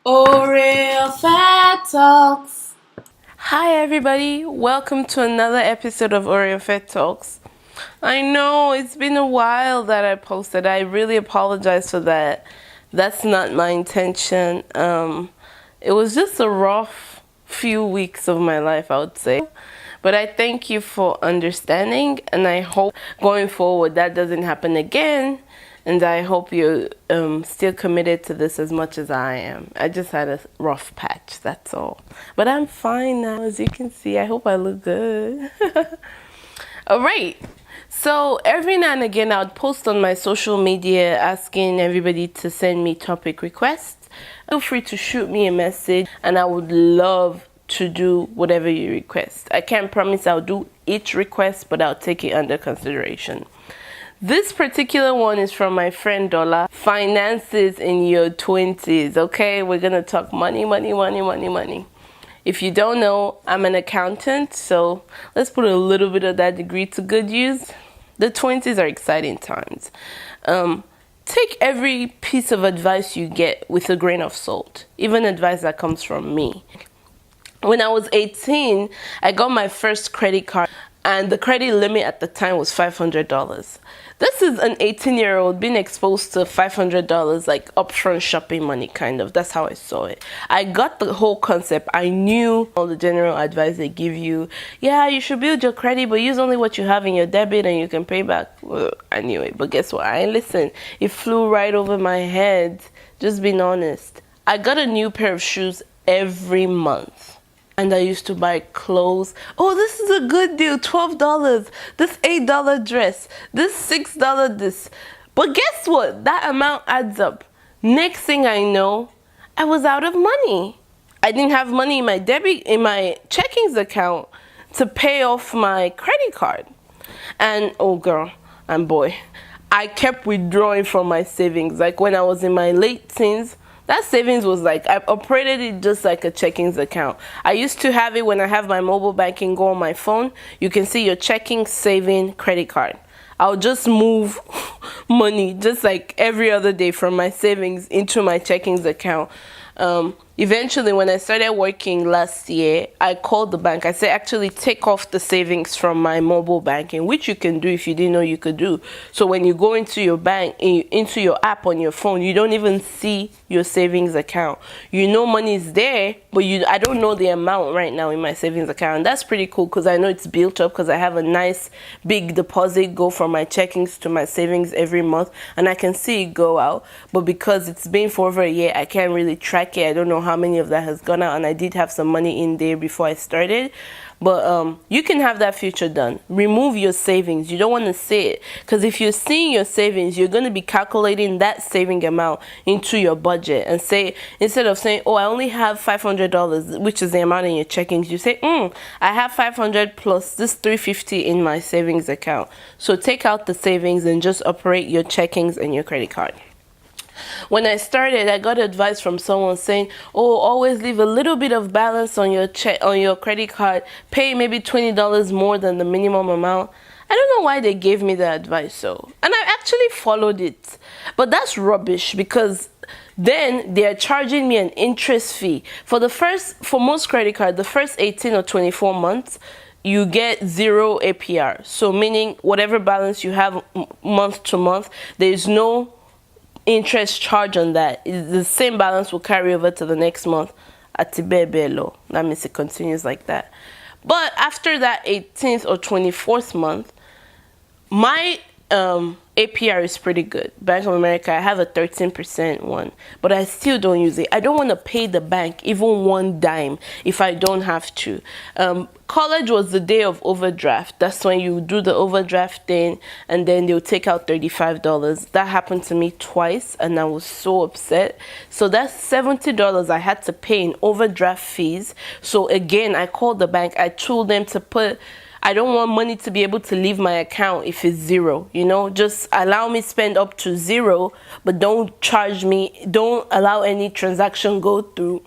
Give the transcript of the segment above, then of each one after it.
Oreo Fat Talks. Hi everybody, welcome to another episode of Oreo Fat Talks. I know it's been a while that I posted. I really apologize for that. That's not my intention. It was just a rough few weeks of my life, I would say. But I thank you for understanding, and I hope going forward that doesn't happen again. And I hope you're still committed to this as much as I am. I just had a rough patch, that's all. But I'm fine now, as you can see. I hope I look good. All right. So every now and again, I would post on my social media asking everybody to send me topic requests. Feel free to shoot me a message, and I would love to do whatever you request. I can't promise I'll do each request, but I'll take it under consideration. This particular one is from my friend Dola. Finances in your 20s, okay? We're going to talk money. If you don't know, I'm an accountant, so let's put a little bit of that degree to good use. The 20s are exciting times. Take every piece of advice you get with a grain of salt, even advice that comes from me. When I was 18, I got my first credit card, and the credit limit at the time was $500. This is an 18-year-old being exposed to $500, like upfront shopping money, kind of. That's how I saw it. I got the whole concept. I knew all the general advice they give you. Yeah, you should build your credit, but use only what you have in your debit and you can pay back. Well, I knew it, but guess what? I ain't listen. It flew right over my head. Just being honest. I got a new pair of shoes every month. And I used to buy clothes. Oh, this is a good deal, $12. This $8 dress. This $6 this. But guess what? That amount adds up. Next thing I know, I was out of money. I didn't have money in my checkings account to pay off my credit card. And oh girl and boy, I kept withdrawing from my savings. Like when I was in my late teens, that savings was like, I operated it just like a checkings account. I used to have it when I have my mobile banking go on my phone. You can see your checking, saving, credit card. I'll just move money just like every other day from my savings into my checkings account. Eventually, when I started working last year, I called the bank. I said, actually, take off the savings from my mobile banking, which you can do if you didn't know you could do. So when you go into your bank, into your app on your phone, you don't even see your savings account. You know money is there, but I don't know the amount right now in my savings account. And that's pretty cool because I know it's built up because I have a nice big deposit go from my checkings to my savings every month, and I can see it go out. But because it's been for over a year, I can't really track it. I don't know how many of that has gone out, and I did have some money in there before I started. But you can have that feature done. Remove your savings. You don't want to see it, because if you're seeing your savings, you're going to be calculating that saving amount into your budget and say, instead of saying, oh, I only have $500, which is the amount in your checkings, you say, I have 500 plus this 350 in my savings account. So take out the savings and just operate your checkings and your credit card. When I started, I got advice from someone saying, oh, always leave a little bit of balance on your credit card, pay maybe $20 more than the minimum amount. I don't know why they gave me that advice, and I actually followed it. But that's rubbish, because then they're charging me an interest fee. For most credit cards, the first 18 or 24 months, you get 0 APR. So meaning whatever balance you have month to month, there's no interest charge on that. The same balance will carry over to the next month at Tibebelo. That means it continues like that. But after that 18th or 24th month, my APR is pretty good. Bank of America, I have a 13% one, but I still don't use it. I don't want to pay the bank even one dime if I don't have to. College was the day of overdraft. That's when you do the overdraft thing, and then they'll take out $35. That happened to me twice, and I was so upset. So that's $70 I had to pay in overdraft fees. So again, I called the bank. I told them to put, I don't want money to be able to leave my account if it's 0, just allow me spend up to 0, but don't charge me, don't allow any transaction go through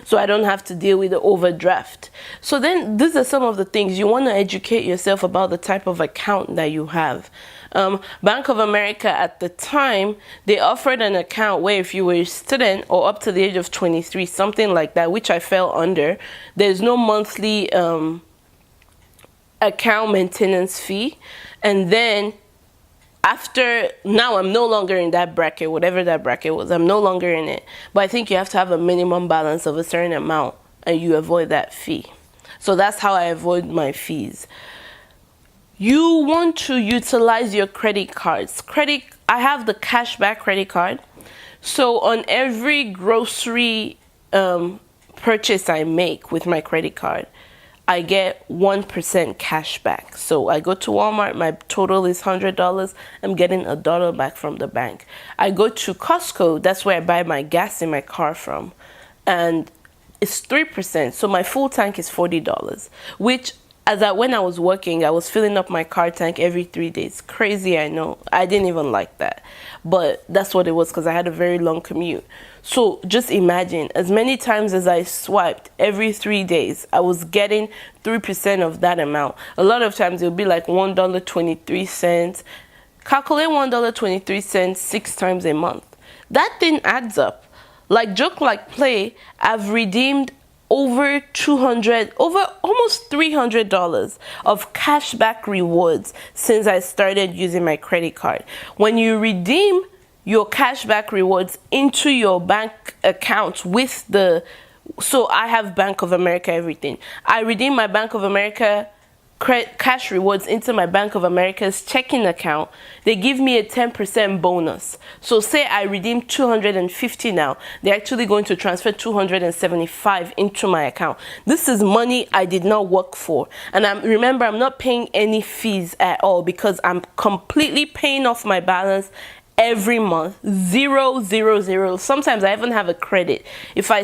so I don't have to deal with the overdraft. So then these are some of the things you want to educate yourself about, the type of account that you have. Bank of America at the time, they offered an account where if you were a student or up to the age of 23, something like that, which I fell under, there's no monthly account maintenance fee. And then after, now I'm no longer in that bracket, whatever that bracket was, I'm no longer in it. But I think you have to have a minimum balance of a certain amount and you avoid that fee. So that's how I avoid my fees. You want to utilize your credit cards. I have the cashback credit card. So on every grocery purchase I make with my credit card, I get 1% cash back. So I go to Walmart, my total is $100. I'm getting $1 back from the bank. I go to Costco, that's where I buy my gas in my car from, and it's 3%. So my full tank is $40, which when I was working, I was filling up my car tank every 3 days. Crazy, I know. I didn't even like that. But that's what it was because I had a very long commute. So just imagine, as many times as I swiped every 3 days, I was getting 3% of that amount. A lot of times it would be like $1.23. Calculate $1.23 6 times a month. That thing adds up. Like joke like play, I've redeemed over almost $300 of cashback rewards since I started using my credit card. When you redeem your cashback rewards into your bank account so I have Bank of America everything. I redeem my Bank of America cash rewards into my Bank of America's checking account. They give me a 10% bonus. So say I redeem $250 now, they're actually going to transfer $275 into my account. This is money I did not work for. And remember, I'm not paying any fees at all because I'm completely paying off my balance every month. Zero, zero, zero. Sometimes I even have a credit. If I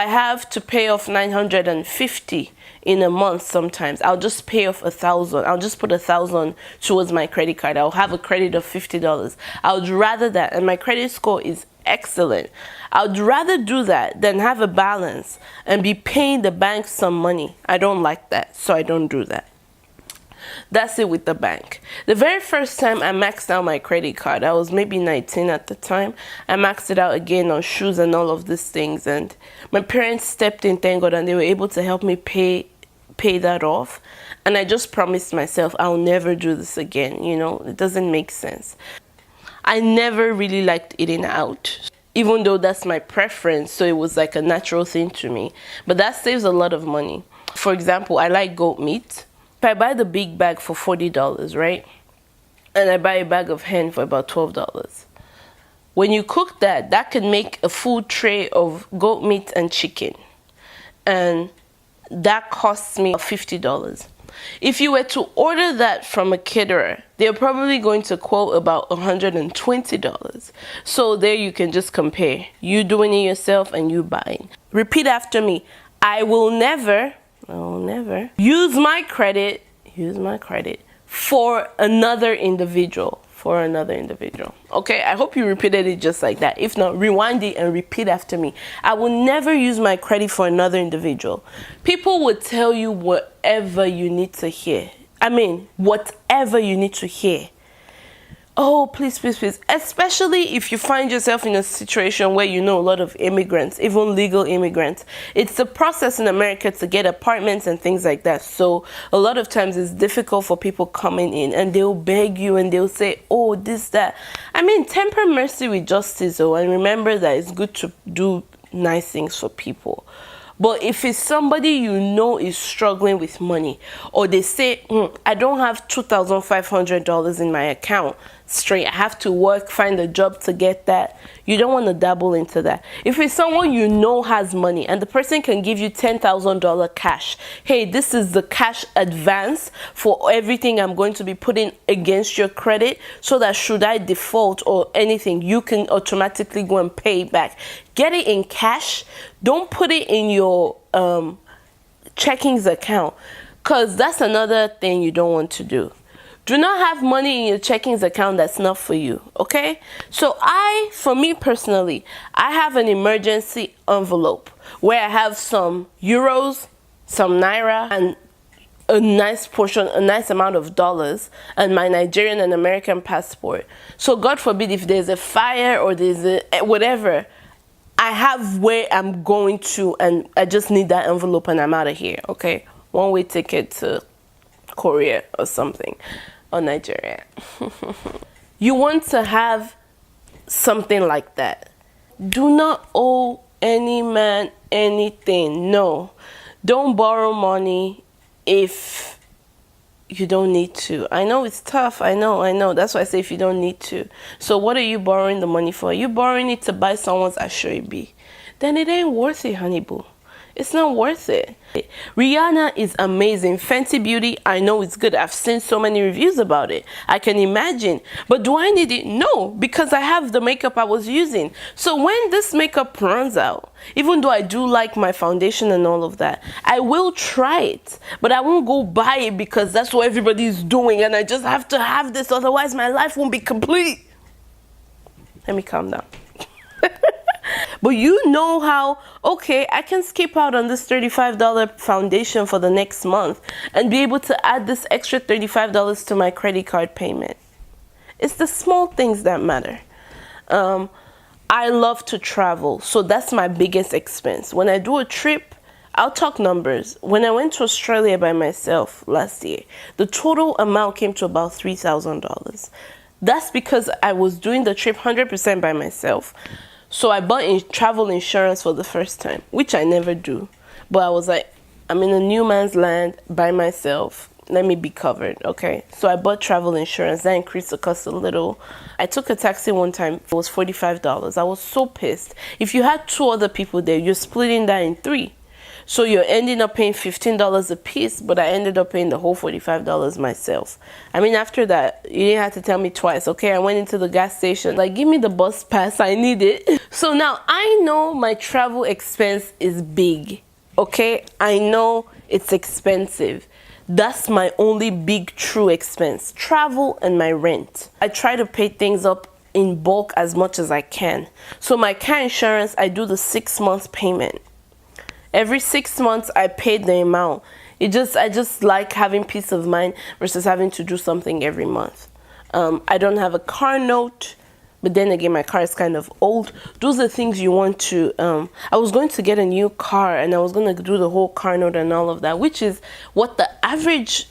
have to pay off $950 in a month, sometimes I'll just pay off $1,000. I'll just put $1,000 towards my credit card. I'll have a credit of $50. I would rather that, and my credit score is excellent. I would rather do that than have a balance and be paying the bank some money. I don't like that, so I don't do that. That's it with the bank. The very first time I maxed out my credit card, I was maybe 19 at the time. I maxed it out again on shoes and all of these things, and my parents stepped in, thank God, and they were able to help me pay that off. And I just promised myself I'll never do this again. It doesn't make sense. I never really liked eating out, even though that's my preference, so it was like a natural thing to me. But that saves a lot of money. For example, I like goat meat. If I buy the big bag for $40, right? And I buy a bag of hen for about $12. When you cook that can make a full tray of goat meat and chicken. And that costs me $50. If you were to order that from a caterer, they're probably going to quote about $120. So there you can just compare. You doing it yourself and you buying. Repeat after me. I will never use my credit for another individual. Okay, I hope you repeated it just like that. If not, rewind it and repeat after me. I will never use my credit for another individual. People will tell you whatever you need to hear. Whatever you need to hear. Oh, please, please, please. Especially if you find yourself in a situation where you know a lot of immigrants, even legal immigrants. It's the process in America to get apartments and things like that. So a lot of times it's difficult for people coming in and they'll beg you and they'll say, oh, this, that. Temper mercy with justice, though. And remember that it's good to do nice things for people. But if it's somebody you know is struggling with money, or they say, I don't have $2,500 in my account straight, I have to work, find a job to get that, you don't want to dabble into that. If it's someone you know has money and the person can give you $10,000 cash, hey, this is the cash advance for everything I'm going to be putting against your credit, so that should I default or anything, you can automatically go and pay back. Get it in cash. Don't put it in your checkings account, because that's another thing you don't want to do. Do not have money in your checkings account that's not for you, okay? So for me personally, I have an emergency envelope where I have some euros, some naira, and a nice amount of dollars, and my Nigerian and American passport. So God forbid if there's a fire or there's a whatever, I have where I'm going to, and I just need that envelope and I'm out of here, okay? One-way ticket to Korea or something, or Nigeria. You want to have something like that. Do not owe any man anything. No. Don't borrow money if you don't need to. I know it's tough. I know. That's why I say if you don't need to. So what are you borrowing the money for? Are you borrowing it to buy someone's Ashoebi? Then it ain't worth it, honey boo. It's not worth it. Rihanna is amazing. Fenty Beauty, I know it's good. I've seen so many reviews about it. I can imagine. But do I need it? No, because I have the makeup I was using. So when this makeup runs out, even though I do like my foundation and all of that, I will try it. But I won't go buy it because that's what everybody's doing and I just have to have this, otherwise my life won't be complete. Let me calm down. But you know how, okay, I can skip out on this $35 foundation for the next month and be able to add this extra $35 to my credit card payment. It's the small things that matter. I love to travel, so that's my biggest expense. When I do a trip, I'll talk numbers. When I went to Australia by myself last year, the total amount came to about $3,000. That's because I was doing the trip 100% by myself. So I bought travel insurance for the first time, which I never do. But I was like, I'm in a new man's land by myself. Let me be covered, okay? So I bought travel insurance. That increased the cost a little. I took a taxi one time. It was $45. I was so pissed. If you had 2 other people there, you're splitting that in 3. So you're ending up paying $15 a piece, but I ended up paying the whole $45 myself. I mean, after that, you didn't have to tell me twice, okay? I went into the gas station, like, give me the bus pass, I need it. So now I know my travel expense is big, okay? I know it's expensive. That's my only big true expense, travel and my rent. I try to pay things up in bulk as much as I can. So my car insurance, I do the 6 month payment. Every 6 months, I paid the amount. I just like having peace of mind versus having to do something every month. I don't have a car note, but then again, my car is kind of old. Those are things you want to, I was going to get a new car and I was going to do the whole car note and all of that, which is what the average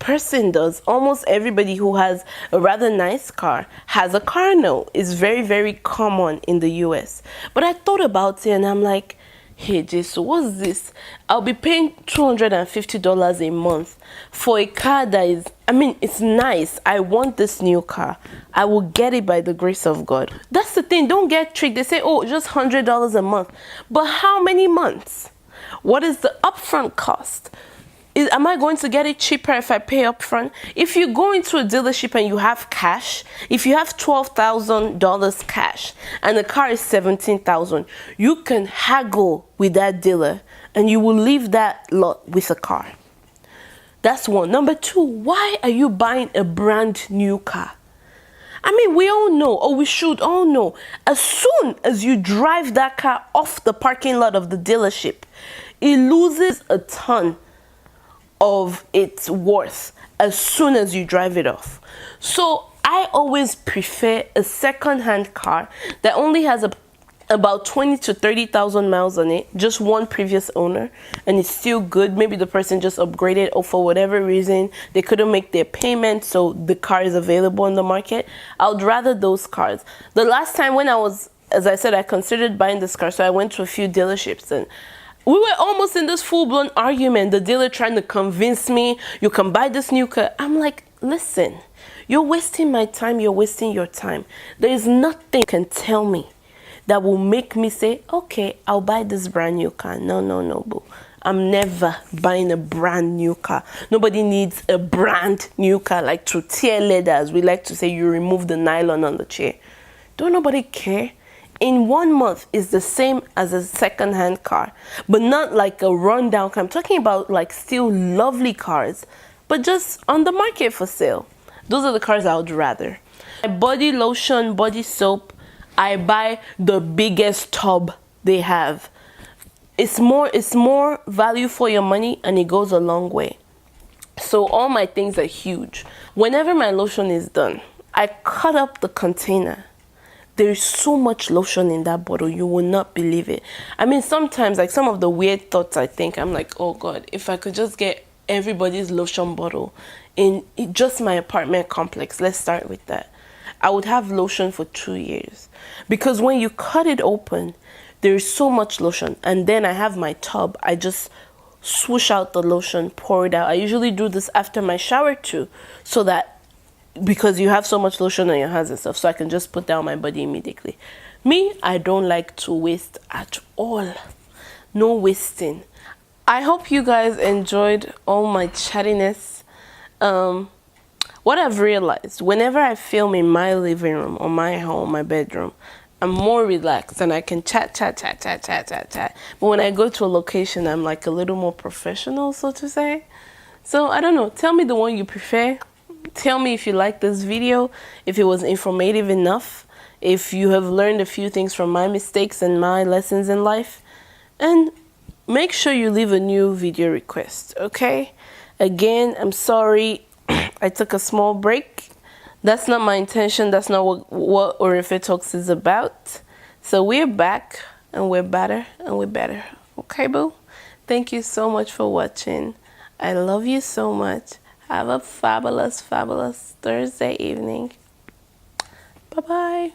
person does. Almost everybody who has a rather nice car has a car note. It's very, very common in the US. But I thought about it and I'm like, hey Jason, what's this? I'll be paying $250 a month for a car that is, I mean, it's nice. I want this new car. I will get it by the grace of God. That's the thing. Don't get tricked. They say, oh, just $100 a month. But how many months? What is the upfront cost? Am I going to get it cheaper if I pay upfront? If you go into a dealership and you have cash, if you have $12,000 cash and the car is $17,000, you can haggle with that dealer and you will leave that lot with a car. That's one. Number 2, why are you buying a brand new car? I mean, we all know, or we should all know, as soon as you drive that car off the parking lot of the dealership, it loses a ton of its worth as soon as you drive it off. So I always prefer a second-hand car that only has about 20 to 30,000 miles on it, just one previous owner, and it's still good. Maybe the person just upgraded or for whatever reason they couldn't make their payment, so the car is available in the market. I would rather those cars. The last time when I was, as I said, I considered buying this car, so I went to a few dealerships and we were almost in this full-blown argument. The dealer trying to convince me, you can buy this new car. I'm like, listen, you're wasting my time. You're wasting your time. There is nothing you can tell me that will make me say, okay, I'll buy this brand new car. No, boo. I'm never buying a brand new car. Nobody needs a brand new car. Like to tear leather, as we like to say, you remove the nylon on the chair. Don't nobody care. In 1 month is the same as a second-hand car, but not like a rundown car. I'm talking about like still lovely cars, but just on the market for sale. Those are the cars I would rather. My body lotion, body soap, I buy the biggest tub they have. It's more value for your money, and it goes a long way. So all my things are huge. Whenever my lotion is done, I cut up the container. There's so much lotion in that bottle, you will not believe it. I mean, sometimes, like, some of the weird thoughts I think, I'm like, oh God, if I could just get everybody's lotion bottle in just my apartment complex, let's start with that, I would have lotion for 2 years. Because when you cut it open, there's so much lotion. And then I have my tub. I just swoosh out the lotion, pour it out. I usually do this after my shower too, so that, because you have so much lotion on your hands and stuff, so I can just put down my body immediately. Me, I don't like to waste at all. No wasting. I hope you guys enjoyed all my chattiness. What I've realized, whenever I film in my living room or my home, my bedroom, I'm more relaxed and I can chat. But when I go to a location, I'm like a little more professional, so to say. So I don't know. Tell me the one you prefer. Tell me if you like this video, if it was informative enough, if you have learned a few things from my mistakes and my lessons in life. And make sure you leave a new video request, okay? Again, I'm sorry I took a small break. That's not my intention. That's not what Orife Talks is about. So we're back, and we're better, and we're better. Okay, boo? Thank you so much for watching. I love you so much. Have a fabulous, fabulous Thursday evening. Bye-bye.